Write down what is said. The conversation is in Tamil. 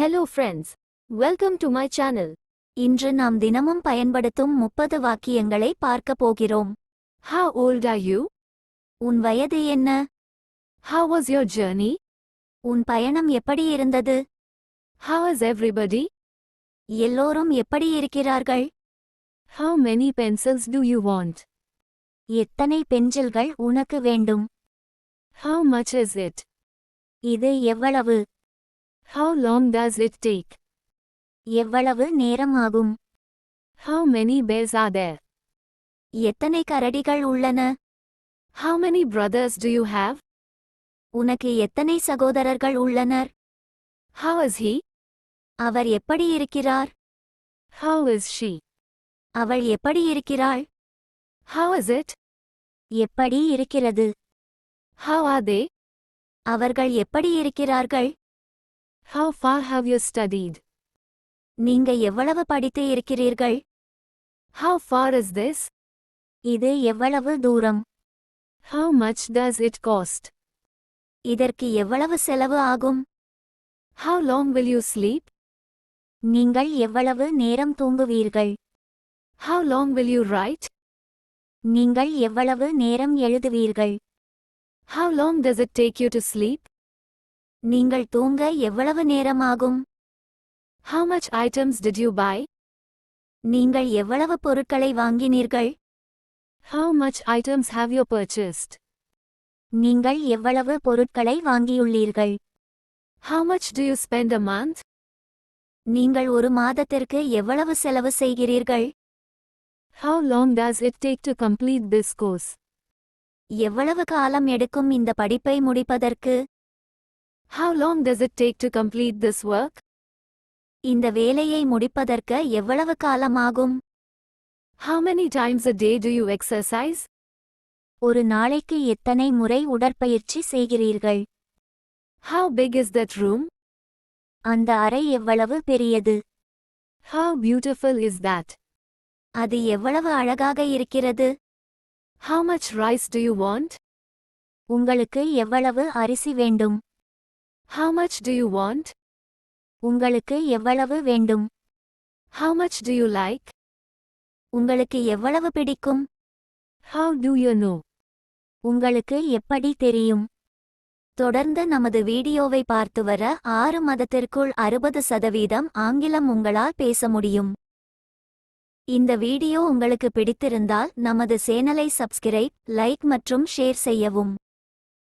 Hello friends. Welcome to my channel. இன்று நாம் தினமும் பயன்படுத்தும் 30 வாக்கியங்களை பார்க்க போகிறோம். How old are you? உன் வயது என்ன? How was your journey? உன் பயணம் எப்படி இருந்தது? How is everybody? எல்லோரும் எப்படி இருக்கிறார்கள்? How many pencils do you want? எத்தனை பென்சில்கள் உனக்கு வேண்டும்? How much is it? இது எவ்வளவு? How long does it take? எவ்வளவு நேரம் ஆகும்? How many bears are there? எத்தனை கரடிகள் உள்ளன? How many brothers do you have? உனக்கு எத்தனை சகோதரர்கள் உள்ளனர்? How is he? அவர் எப்படி இருக்கிறார்? How is she? அவள் எப்படி இருக்கிறாள்? How is it? எப்படி இருக்கிறது? How are they? அவர்கள் எப்படி இருக்கிறார்கள்? How far have you studied? நீங்க எவ்வளவு படித்து இருக்கிறீர்கள்? How far is this? இது எவ்வளவு தூரம்? How much does it cost? இதற்கு எவ்வளவு செலவு ஆகும்? How long will you sleep? நீங்கள் எவ்வளவு நேரம் தூங்குவீர்கள்? How long will you write? நீங்கள் எவ்வளவு நேரம் எழுதுவீர்கள்? How long does it take you to sleep? நீங்கள் தூங்க எவ்வளவு நேரம் ஆகும்? How much items did you buy? நீங்கள் எவ்வளவு பொருட்களை வாங்கினீர்கள்? How much items have you purchased? நீங்கள் எவ்வளவு பொருட்களை வாங்கியுள்ளீர்கள்? How much do you spend a month? நீங்கள் ஒரு மாதத்திற்கு எவ்வளவு செலவு செய்கிறீர்கள்? How long does it take to complete this course? எவ்வளவு காலம் எடுக்கும் இந்த படிப்பை முடிப்பதற்கு? How long does it take to complete this work? இந்த வேலையை முடிப்பதற்கு எவ்வளவு காலம் ஆகும்? How many times a day do you exercise? ஒரு நாளைக்கு எத்தனை முறை உடற்பயிற்சி செய்கிறீர்கள்? How big is that room? அந்த அறை எவ்வளவு பெரியது? How beautiful is that? அது எவ்வளவு அழகாக இருக்கிறது? How much rice do you want? உங்களுக்கு எவ்வளவு அரிசி வேண்டும்? How much do you want? உங்களுக்கு எவ்வளவு வேண்டும்? How much do you like? உங்களுக்கு எவ்வளவு பிடிக்கும்? How do you know? உங்களுக்கு எப்படி தெரியும்? தொடர்ந்து நமது வீடியோவை பார்த்து வர 6 மாதத்திற்குள் 60% ஆங்கிலம் உங்களால் பேச முடியும். இந்த வீடியோ உங்களுக்கு பிடித்திருந்தால் நமது சேனலை சப்ஸ்கிரைப், லைக் மற்றும் ஷேர் செய்யவும்.